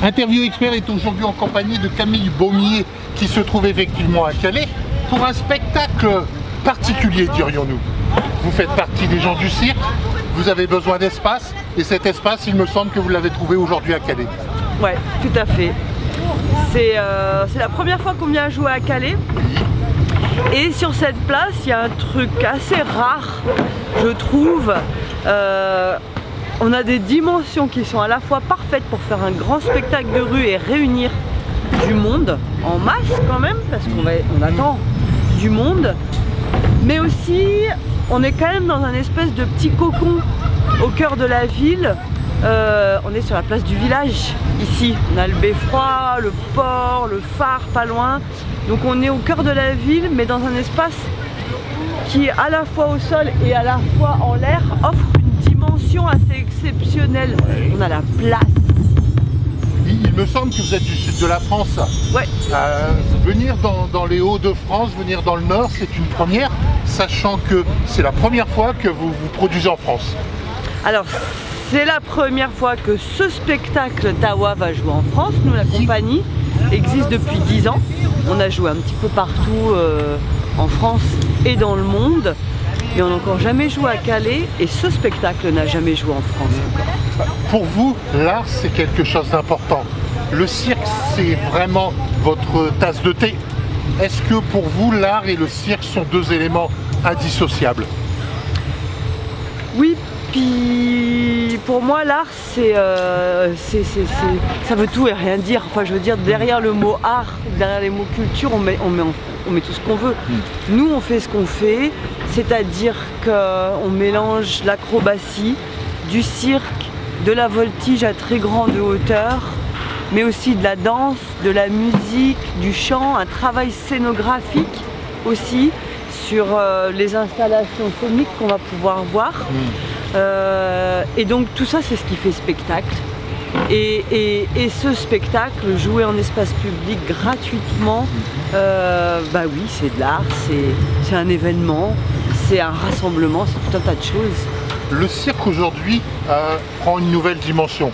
Interview Expert est aujourd'hui en compagnie de Camille Baumier qui se trouve effectivement à Calais pour un spectacle particulier, dirions-nous. Vous faites partie des gens du cirque, vous avez besoin d'espace et cet espace, il me semble que vous l'avez trouvé aujourd'hui à Calais. Ouais, tout à fait. C'est la première fois qu'on vient jouer à Calais. Et sur cette place, il y a un truc assez rare, je trouve. On a des dimensions qui sont à la fois parfaites pour faire un grand spectacle de rue et réunir du monde en masse quand même, parce qu'on attend du monde. Mais aussi, on est quand même dans un espèce de petit cocon au cœur de la ville. On est sur la place du village, ici. On a le beffroi, le port, le phare pas loin. Donc on est au cœur de la ville, mais dans un espace qui, à la fois au sol et à la fois en l'air, offre une dimension assez exceptionnelle. On a la place. Il me semble que vous êtes du sud de la France. Ouais. Venir dans les Hauts-de-France, venir dans le Nord, c'est une première, sachant que c'est la première fois que vous vous produisez en France. Alors, c'est la première fois que ce spectacle Tawa va jouer en France. Nous, la compagnie existe depuis 10 ans. On a joué un petit peu partout en France et dans le monde. Mais on n'a encore jamais joué à Calais et ce spectacle n'a jamais joué en France encore. Pour vous, l'art, c'est quelque chose d'important. Le cirque, c'est vraiment votre tasse de thé. Est-ce que pour vous, l'art et le cirque sont deux éléments indissociables? Oui, puis pour moi, l'art, ça veut tout et rien dire. Enfin, je veux dire, derrière le mot art, derrière les mots culture, on met tout ce qu'on veut. Nous, on fait ce qu'on fait, c'est-à-dire qu'on mélange l'acrobatie, du cirque, de la voltige à très grande hauteur, mais aussi de la danse, de la musique, du chant, un travail scénographique aussi sur les installations scéniques qu'on va pouvoir voir. Et donc tout ça, c'est ce qui fait spectacle. Et ce spectacle, joué en espace public gratuitement, bah oui, c'est de l'art, c'est un événement, c'est un rassemblement, c'est tout un tas de choses. Le cirque aujourd'hui prend une nouvelle dimension.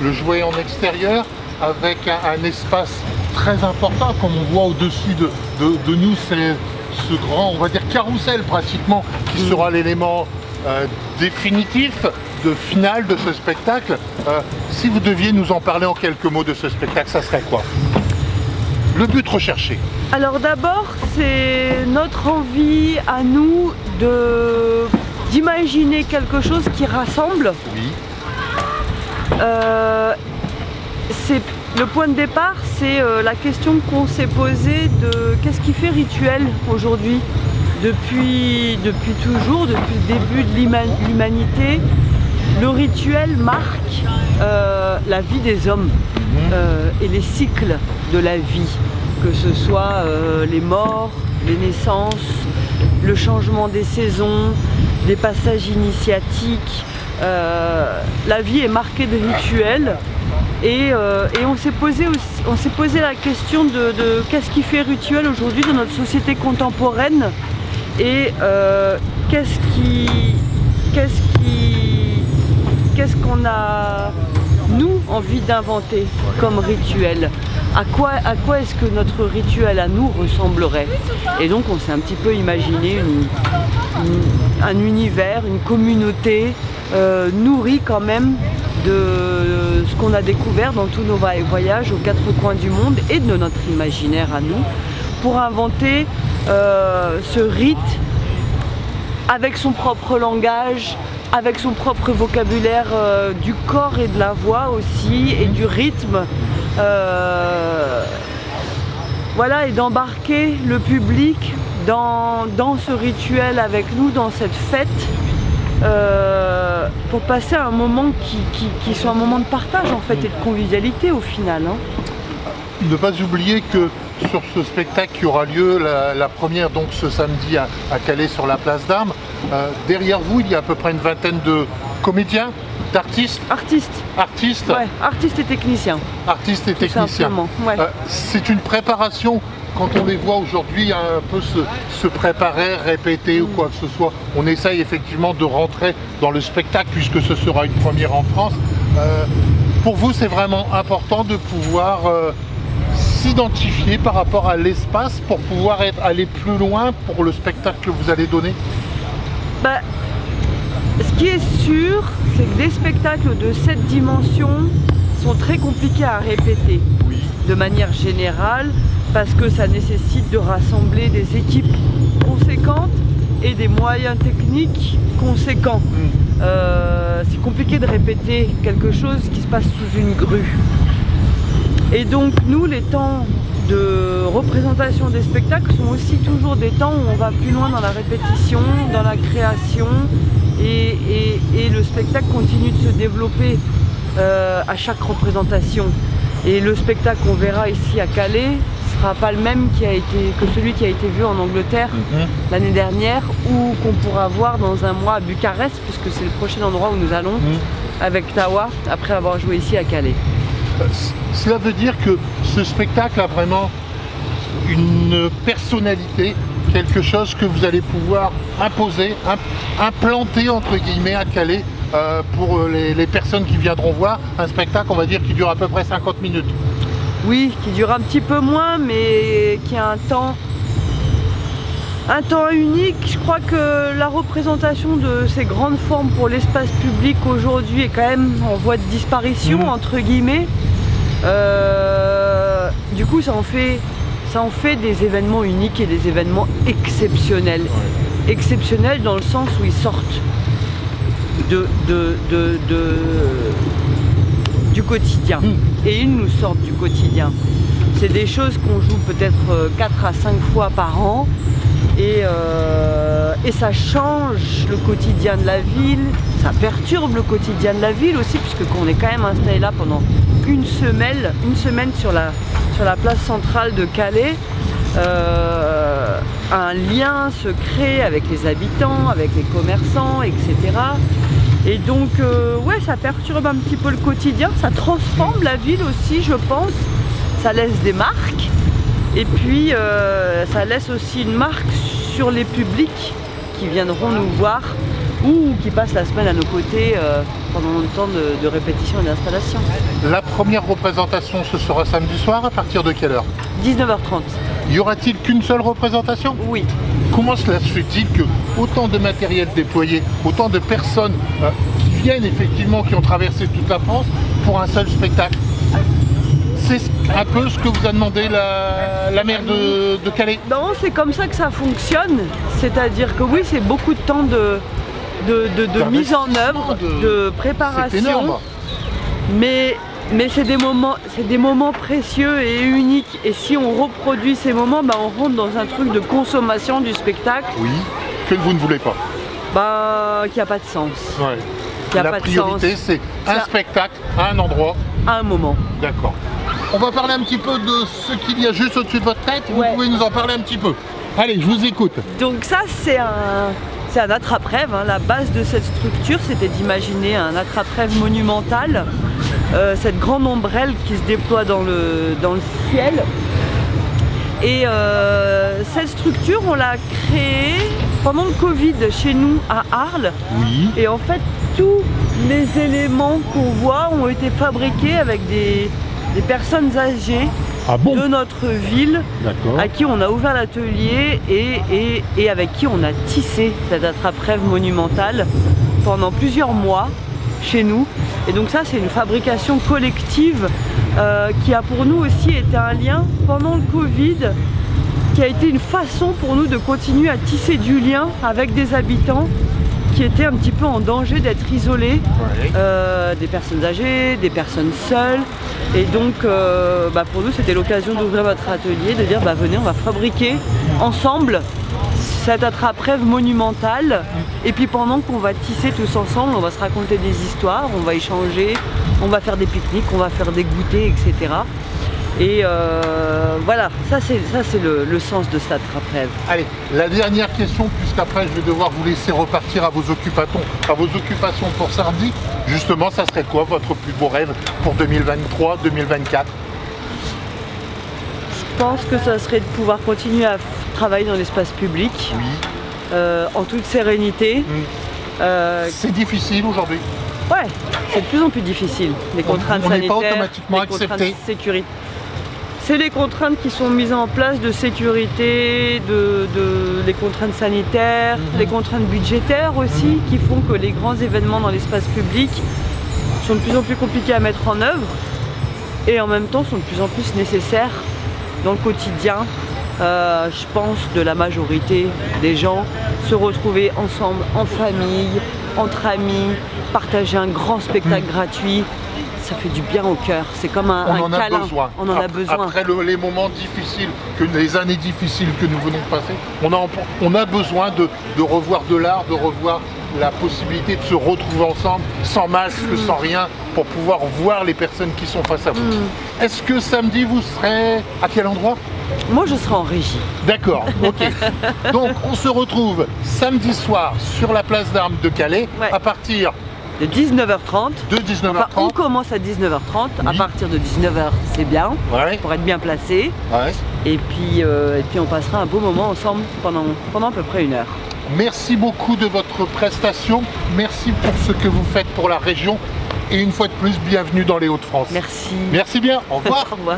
Le jouer en extérieur avec un espace très important, comme on voit au-dessus de nous, c'est ce grand, on va dire, carrousel pratiquement, qui sera l'élément définitif, final de ce spectacle. Si vous deviez nous en parler en quelques mots de ce spectacle, ça serait quoi? Le but recherché? Alors d'abord, c'est notre envie à nous d'imaginer quelque chose qui rassemble. Oui. Le point de départ, c'est la question qu'on s'est posée de qu'est-ce qui fait rituel aujourd'hui? Depuis toujours, depuis le début de l'humanité, le rituel marque la vie des hommes et les cycles de la vie, que ce soit les morts, les naissances, le changement des saisons, des passages initiatiques. La vie est marquée de rituels et on s'est posé la question de qu'est-ce qui fait rituel aujourd'hui dans notre société contemporaine et qu'est-ce qu'on a nous envie d'inventer comme rituel, à quoi est-ce que notre rituel à nous ressemblerait. Et donc on s'est un petit peu imaginé un univers, une communauté nourrie quand même de ce qu'on a découvert dans tous nos voyages aux quatre coins du monde et de notre imaginaire à nous, pour inventer ce rite avec son propre langage, avec son propre vocabulaire du corps et de la voix aussi, et du rythme. Voilà, et d'embarquer le public dans ce rituel avec nous, dans cette fête, pour passer un moment qui soit un moment de partage en fait, et de convivialité au final. Ne pas oublier que sur ce spectacle qui aura lieu, la première donc ce samedi à Calais sur la place d'Armes, derrière vous il y a à peu près une vingtaine de comédiens, d'artistes. Artistes. Ouais, artistes et techniciens. Artistes et techniciens. Ouais. C'est une préparation, quand on les voit aujourd'hui un peu se préparer, répéter ou quoi que ce soit. On essaye effectivement de rentrer dans le spectacle puisque ce sera une première en France. Pour vous, c'est vraiment important de pouvoir s'identifier par rapport à l'espace pour pouvoir aller plus loin pour le spectacle que vous allez donner? Bah, ce qui est sûr, c'est que des spectacles de cette dimension sont très compliqués à répéter de manière générale parce que ça nécessite de rassembler des équipes conséquentes et des moyens techniques conséquents. C'est compliqué de répéter quelque chose qui se passe sous une grue. Et donc nous, les temps de représentation des spectacles sont aussi toujours des temps où on va plus loin dans la répétition, dans la création et le spectacle continue de se développer à chaque représentation. Et le spectacle qu'on verra ici à Calais ne sera pas le même que celui qui a été vu en Angleterre l'année dernière ou qu'on pourra voir dans un mois à Bucarest, puisque c'est le prochain endroit où nous allons avec Tawa après avoir joué ici à Calais. Cela veut dire que ce spectacle a vraiment une personnalité, quelque chose que vous allez pouvoir imposer, implanter entre guillemets à Calais pour les personnes qui viendront voir un spectacle, on va dire, qui dure à peu près 50 minutes. Oui, qui dure un petit peu moins, mais qui a un temps unique. Je crois que la représentation de ces grandes formes pour l'espace public aujourd'hui est quand même en voie de disparition, entre guillemets. Du coup, ça en fait des événements uniques et des événements exceptionnels. Exceptionnels dans le sens où ils sortent du quotidien. Et ils nous sortent du quotidien. C'est des choses qu'on joue peut-être 4 à 5 fois par an. Et ça change le quotidien de la ville, ça perturbe le quotidien de la ville aussi, puisque qu'on est quand même installé là pendant une semaine sur la place centrale de Calais. Un lien se crée avec les habitants, avec les commerçants, etc. Et donc, ouais, ça perturbe un petit peu le quotidien, ça transforme la ville aussi, je pense. Ça laisse des marques. Et puis, ça laisse aussi une marque sur les publics qui viendront nous voir ou qui passent la semaine à nos côtés pendant le temps de répétition et d'installation. La première représentation, ce sera samedi soir, à partir de quelle heure? 19h30. Y aura-t-il qu'une seule représentation? Oui. Comment cela se fait-il que autant de matériel déployé, autant de personnes qui viennent effectivement, qui ont traversé toute la France pour un seul spectacle? C'est un peu ce que vous a demandé la maire de Calais? Non, c'est comme ça que ça fonctionne. C'est-à-dire que oui, c'est beaucoup de temps de mise en œuvre, de préparation. C'est énorme. Mais c'est des moments précieux et uniques. Et si on reproduit ces moments, bah, on rentre dans un truc de consommation du spectacle. Oui, que vous ne voulez pas. Bah, qui n'a pas de sens. Ouais. La priorité, c'est un spectacle à un endroit. À un moment. D'accord. On va parler un petit peu de ce qu'il y a juste au-dessus de votre tête. Vous pouvez nous en parler un petit peu. Allez, je vous écoute. Donc ça, c'est un attrape-rêve. La base de cette structure, c'était d'imaginer un attrape-rêve monumental. Cette grande ombrelle qui se déploie dans le ciel. Et cette structure, on l'a créée pendant le Covid chez nous à Arles. Oui. Et en fait, tous les éléments qu'on voit ont été fabriqués avec des personnes âgées de notre ville à qui on a ouvert l'atelier et avec qui on a tissé cet attrape-rêve monumental pendant plusieurs mois chez nous. Et donc ça, c'est une fabrication collective qui a pour nous aussi été un lien pendant le Covid, qui a été une façon pour nous de continuer à tisser du lien avec des habitants qui étaient un petit peu en danger d'être isolés, des personnes âgées, des personnes seules. Et donc pour nous, c'était l'occasion d'ouvrir votre atelier, de dire venez, on va fabriquer ensemble cet attrape-rêve monumental. Et puis pendant qu'on va tisser tous ensemble, on va se raconter des histoires, on va échanger, on va faire des pique-niques, on va faire des goûters, etc. Et voilà, ça c'est le sens de cet attrape-rêve. Allez, la dernière question, puisqu'après je vais devoir vous laisser repartir à vos occupations pour samedi. Justement, ça serait quoi votre plus beau rêve pour 2023-2024? Je pense que ça serait de pouvoir continuer à travailler dans l'espace public, en toute sérénité. C'est difficile aujourd'hui? Ouais, c'est de plus en plus difficile. Les contraintes on n'est sanitaires, pas automatiquement les contraintes accepté. de sécurité. C'est les contraintes qui sont mises en place de sécurité, les contraintes sanitaires, les contraintes budgétaires aussi, qui font que les grands événements dans l'espace public sont de plus en plus compliqués à mettre en œuvre et en même temps sont de plus en plus nécessaires dans le quotidien, je pense, de la majorité des gens. Se retrouver ensemble, en famille, entre amis, partager un grand spectacle gratuit, ça fait du bien au cœur. C'est comme un câlin. On en a besoin. Après les moments difficiles, les années difficiles que nous venons de passer, on a besoin de revoir de l'art, de revoir la possibilité de se retrouver ensemble, sans masque, sans rien, pour pouvoir voir les personnes qui sont face à vous. Est-ce que samedi, vous serez à quel endroit? Moi, je serai en régie. D'accord, ok. Donc, on se retrouve samedi soir sur la place d'Armes de Calais, à partir de 19h30. De 19h30. Enfin, on commence à 19h30. À partir de 19h, c'est bien, pour être bien placé. Et puis on passera un beau moment ensemble pendant à peu près 1 heure. Merci beaucoup de votre prestation. Merci pour ce que vous faites pour la région. Et une fois de plus, bienvenue dans les Hauts-de-France. Merci. Merci bien. Au revoir. Au revoir.